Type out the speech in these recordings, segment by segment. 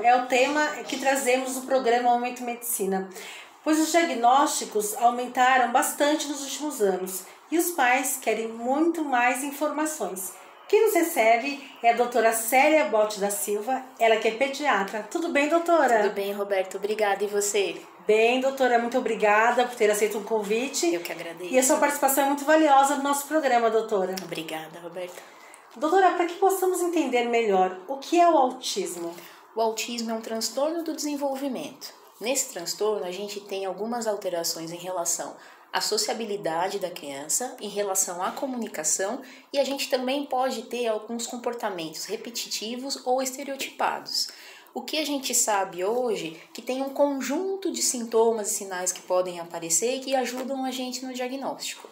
é o tema que trazemos no programa Momento Medicina, pois os diagnósticos aumentaram bastante nos últimos anos e os pais querem muito mais informações. Quem nos recebe é a doutora Célia Botti da Silva, ela que é pediatra. Tudo bem, doutora? Tudo bem, Roberto. Obrigada. E você? Bem, doutora, muito obrigada por ter aceito o convite. Eu que agradeço. E a sua participação é muito valiosa no nosso programa, doutora. Obrigada, Roberto. Doutora, para que possamos entender melhor o que é o autismo? O autismo é um transtorno do desenvolvimento. Nesse transtorno, a gente tem algumas alterações em relação à sociabilidade da criança, em relação à comunicação, e a gente também pode ter alguns comportamentos repetitivos ou estereotipados. O que a gente sabe hoje é que tem um conjunto de sintomas e sinais que podem aparecer e que ajudam a gente no diagnóstico.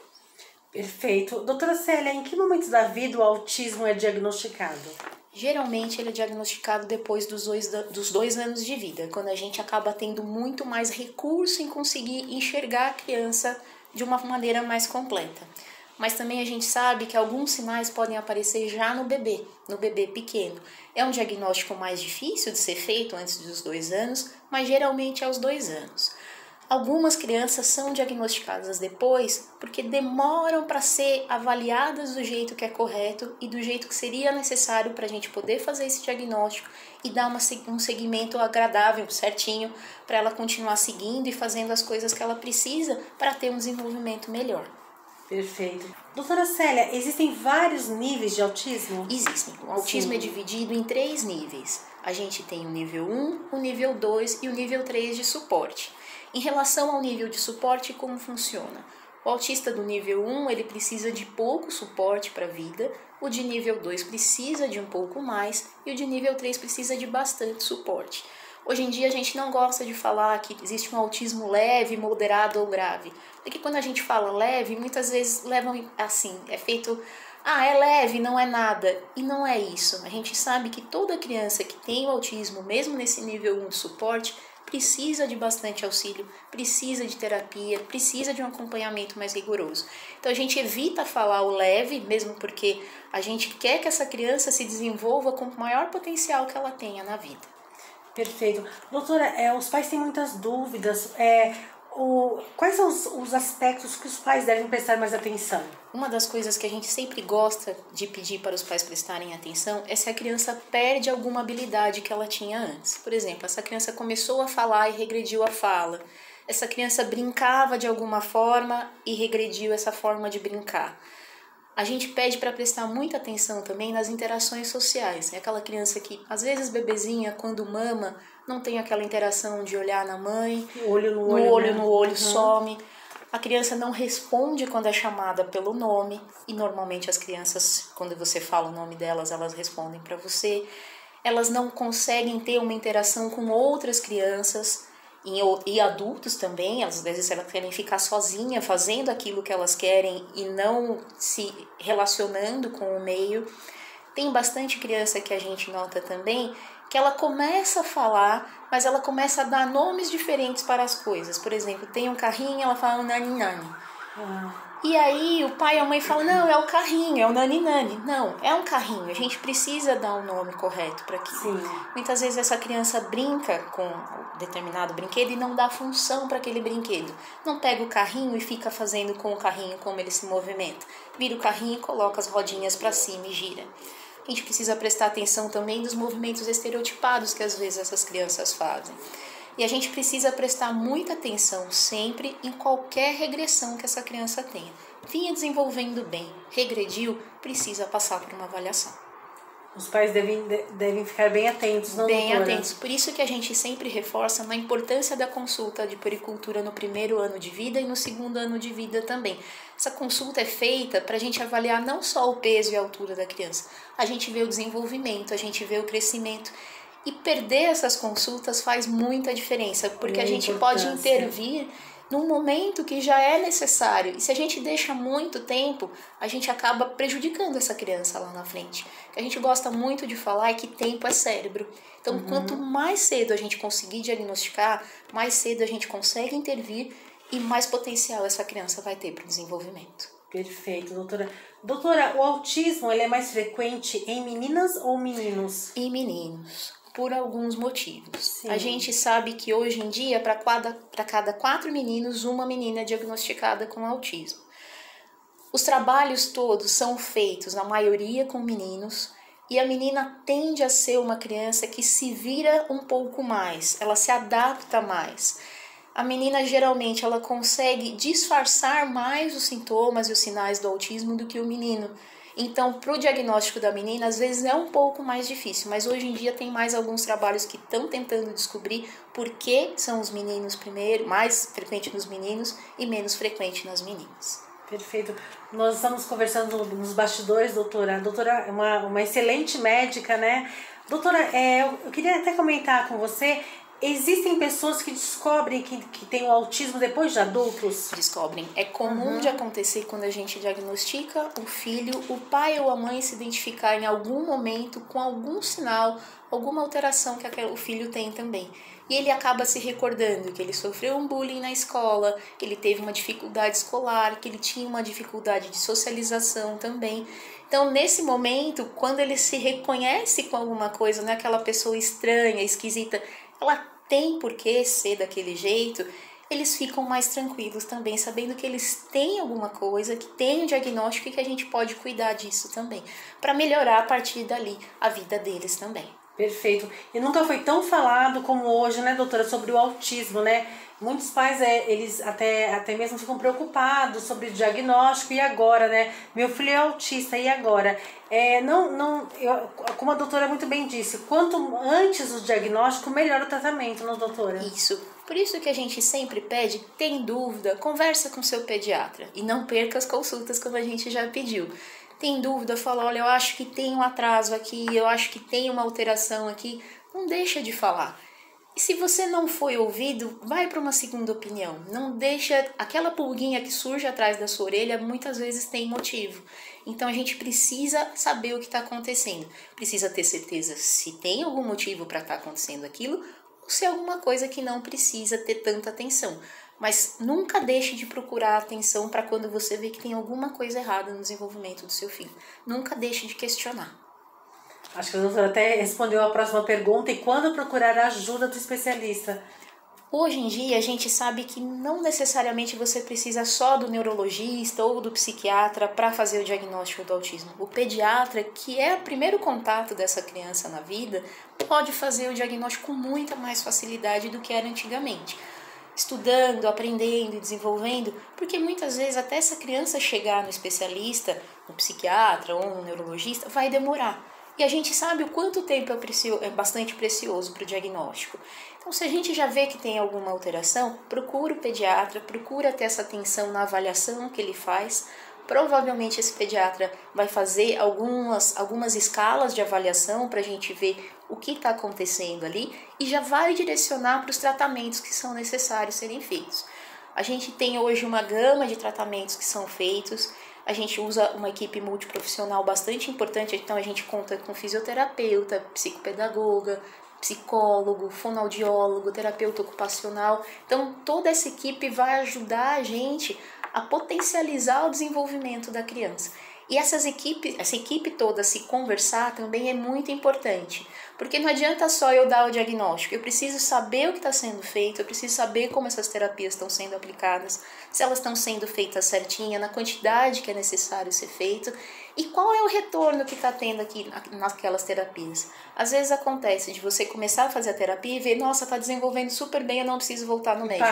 Perfeito. Doutora Célia, em que momento da vida o autismo é diagnosticado? Geralmente ele é diagnosticado depois dos 2 anos de vida, quando a gente acaba tendo muito mais recurso em conseguir enxergar a criança de uma maneira mais completa. Mas também a gente sabe que alguns sinais podem aparecer já no bebê pequeno. É um diagnóstico mais difícil de ser feito antes dos 2 anos, mas geralmente é aos 2 anos. Algumas crianças são diagnosticadas depois porque demoram para ser avaliadas do jeito que é correto e do jeito que seria necessário para a gente poder fazer esse diagnóstico e dar um seguimento agradável, certinho, para ela continuar seguindo e fazendo as coisas que ela precisa para ter um desenvolvimento melhor. Perfeito. Doutora Célia, existem vários níveis de autismo? Existem. O autismo é dividido em 3 níveis. A gente tem o nível 1, o nível 2 e o nível 3 de suporte. Em relação ao nível de suporte, como funciona? O autista do nível 1, ele precisa de pouco suporte para a vida, o de nível 2 precisa de um pouco mais e o de nível 3 precisa de bastante suporte. Hoje em dia a gente não gosta de falar que existe um autismo leve, moderado ou grave, porque quando a gente fala leve, muitas vezes levam assim, é feito, é leve, não é nada, e não é isso. A gente sabe que toda criança que tem o autismo, mesmo nesse nível 1 de suporte, precisa de bastante auxílio, precisa de terapia, precisa de um acompanhamento mais rigoroso. Então a gente evita falar o leve, mesmo porque a gente quer que essa criança se desenvolva com o maior potencial que ela tenha na vida. Perfeito. Doutora, os pais têm muitas dúvidas. Quais são os aspectos que os pais devem prestar mais atenção? Uma das coisas que a gente sempre gosta de pedir para os pais prestarem atenção é se a criança perde alguma habilidade que ela tinha antes. Por exemplo, essa criança começou a falar e regrediu a fala. Essa criança brincava de alguma forma e regrediu essa forma de brincar. A gente pede para prestar muita atenção também nas interações sociais. É aquela criança que, às vezes, bebezinha, quando mama, não tem aquela interação de olhar na mãe, olho no olho, some. A criança não responde quando é chamada pelo nome, e normalmente as crianças, quando você fala o nome delas, elas respondem para você. Elas não conseguem ter uma interação com outras crianças e adultos também. Às vezes elas querem ficar sozinha fazendo aquilo que elas querem e não se relacionando com o meio. Tem bastante criança que a gente nota também que ela começa a falar, mas ela começa a dar nomes diferentes para as coisas. Por exemplo, tem um carrinho, ela fala nani-nani. E aí o pai e a mãe falam, não, é o carrinho, é o nani-nani. Não, é um carrinho, a gente precisa dar um nome correto para aquilo. Sim. Muitas vezes essa criança brinca com um determinado brinquedo e não dá função para aquele brinquedo. Não pega o carrinho e fica fazendo com o carrinho como ele se movimenta. Vira o carrinho e coloca as rodinhas para cima e gira. A gente precisa prestar atenção também dos movimentos estereotipados que às vezes essas crianças fazem. E a gente precisa prestar muita atenção sempre em qualquer regressão que essa criança tenha. Vinha desenvolvendo bem, regrediu, precisa passar por uma avaliação. Os pais devem ficar bem atentos, não, bem doutora? atentos. Por isso que a gente sempre reforça na importância da consulta de puericultura no 1º ano de vida e no 2º ano de vida também. Essa consulta é feita para a gente avaliar não só o peso e a altura da criança, a gente vê o desenvolvimento, a gente vê o crescimento. E perder essas consultas faz muita diferença, porque a gente pode intervir num momento que já é necessário. E se a gente deixa muito tempo, a gente acaba prejudicando essa criança lá na frente. O que a gente gosta muito de falar é que tempo é cérebro. Então, quanto mais cedo a gente conseguir diagnosticar, mais cedo a gente consegue intervir e mais potencial essa criança vai ter para o desenvolvimento. Perfeito, doutora. Doutora, o autismo ele é mais frequente em meninas ou meninos? Em meninos. por alguns motivos. Sim. A gente sabe que hoje em dia, para cada 4 meninos, uma menina é diagnosticada com autismo. Os trabalhos todos são feitos, na maioria, com meninos, e a menina tende a ser uma criança que se vira um pouco mais, ela se adapta mais. A menina, geralmente, ela consegue disfarçar mais os sintomas e os sinais do autismo do que o menino. Então, para o diagnóstico da menina, às vezes é um pouco mais difícil, mas hoje em dia tem mais alguns trabalhos que estão tentando descobrir por que são os meninos primeiro, mais frequente nos meninos e menos frequente nas meninas. Perfeito. Nós estamos conversando nos bastidores, doutora. A doutora é uma excelente médica, né? Doutora, eu queria até comentar com você. Existem pessoas que descobrem que tem o autismo depois de adultos? Descobrem. É comum de acontecer quando a gente diagnostica o filho, o pai ou a mãe se identificar em algum momento com algum sinal, alguma alteração que o filho tem também. E ele acaba se recordando que ele sofreu um bullying na escola, que ele teve uma dificuldade escolar, que ele tinha uma dificuldade de socialização também. Então, nesse momento, quando ele se reconhece com alguma coisa, não é aquela pessoa estranha, esquisita, ela tem por que ser daquele jeito, eles ficam mais tranquilos também, sabendo que eles têm alguma coisa, que tem um diagnóstico e que a gente pode cuidar disso também, para melhorar a partir dali a vida deles também. Perfeito. E nunca foi tão falado como hoje, né, doutora, sobre o autismo, né? Muitos pais, eles até mesmo ficam preocupados sobre o diagnóstico. E agora, né? Meu filho é autista, e agora? Como a doutora muito bem disse, quanto antes o diagnóstico, melhor o tratamento, não, doutora? Isso. Por isso que a gente sempre pede, tem dúvida, conversa com seu pediatra. E não perca as consultas, como a gente já pediu. Tem dúvida, fala, olha, eu acho que tem um atraso aqui, eu acho que tem uma alteração aqui. Não deixa de falar. E se você não foi ouvido, vai para uma segunda opinião. Não deixa aquela pulguinha que surge atrás da sua orelha, muitas vezes tem motivo. Então a gente precisa saber o que está acontecendo. Precisa ter certeza se tem algum motivo para estar acontecendo aquilo ou se é alguma coisa que não precisa ter tanta atenção. Mas nunca deixe de procurar atenção para quando você vê que tem alguma coisa errada no desenvolvimento do seu filho. Nunca deixe de questionar. Acho que a doutora até respondeu a próxima pergunta. E quando procurar a ajuda do especialista? Hoje em dia a gente sabe que não necessariamente você precisa só do neurologista ou do psiquiatra para fazer o diagnóstico do autismo. O pediatra, que é o primeiro contato dessa criança na vida, pode fazer o diagnóstico com muita mais facilidade do que era antigamente. Estudando, aprendendo e desenvolvendo, porque muitas vezes até essa criança chegar no especialista, no psiquiatra ou no neurologista, vai demorar. E a gente sabe o quanto tempo é bastante precioso para o diagnóstico. Então, se a gente já vê que tem alguma alteração, procura o pediatra, procura ter essa atenção na avaliação que ele faz. Provavelmente esse pediatra vai fazer algumas escalas de avaliação para a gente ver o que está acontecendo ali e já vai direcionar para os tratamentos que são necessários serem feitos. A gente tem hoje uma gama de tratamentos que são feitos. A gente usa uma equipe multiprofissional bastante importante, então a gente conta com fisioterapeuta, psicopedagoga, psicólogo, fonoaudiólogo, terapeuta ocupacional. Então toda essa equipe vai ajudar a gente a potencializar o desenvolvimento da criança. E essa equipe toda se conversar também é muito importante, porque não adianta só eu dar o diagnóstico, eu preciso saber o que está sendo feito, eu preciso saber como essas terapias estão sendo aplicadas, se elas estão sendo feitas certinha, na quantidade que é necessário ser feito, e qual é o retorno que está tendo aqui naquelas terapias. Às vezes acontece de você começar a fazer a terapia e ver, nossa, está desenvolvendo super bem, eu não preciso voltar no médico.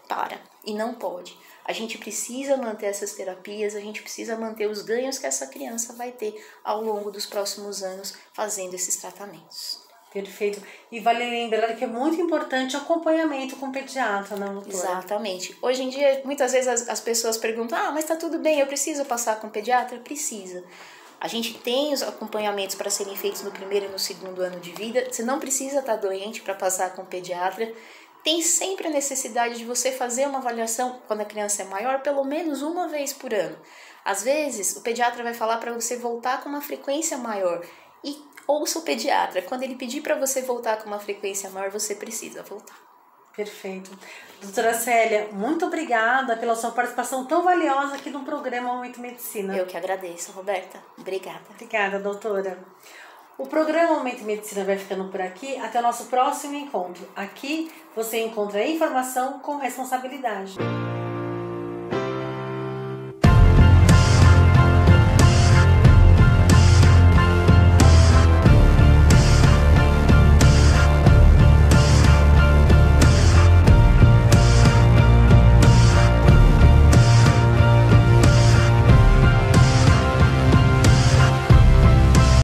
Para. E não pode. A gente precisa manter essas terapias, a gente precisa manter os ganhos que essa criança vai ter ao longo dos próximos anos fazendo esses tratamentos. Perfeito. E vale lembrar que é muito importante o acompanhamento com o pediatra, não, doutora? Exatamente. Hoje em dia, muitas vezes as pessoas perguntam, mas tá tudo bem, eu preciso passar com o pediatra? Precisa. A gente tem os acompanhamentos para serem feitos no primeiro e no segundo ano de vida. Você não precisa estar doente para passar com o pediatra. Tem sempre a necessidade de você fazer uma avaliação quando a criança é maior, pelo menos uma vez por ano. Às vezes, o pediatra vai falar para você voltar com uma frequência maior. E ouça o pediatra. Quando ele pedir para você voltar com uma frequência maior, você precisa voltar. Perfeito. Doutora Célia, muito obrigada pela sua participação tão valiosa aqui no programa Momento Medicina. Eu que agradeço, Roberta. Obrigada. Obrigada, doutora. O programa Aumento Medicina vai ficando por aqui. Até o nosso próximo encontro. Aqui você encontra informação com responsabilidade.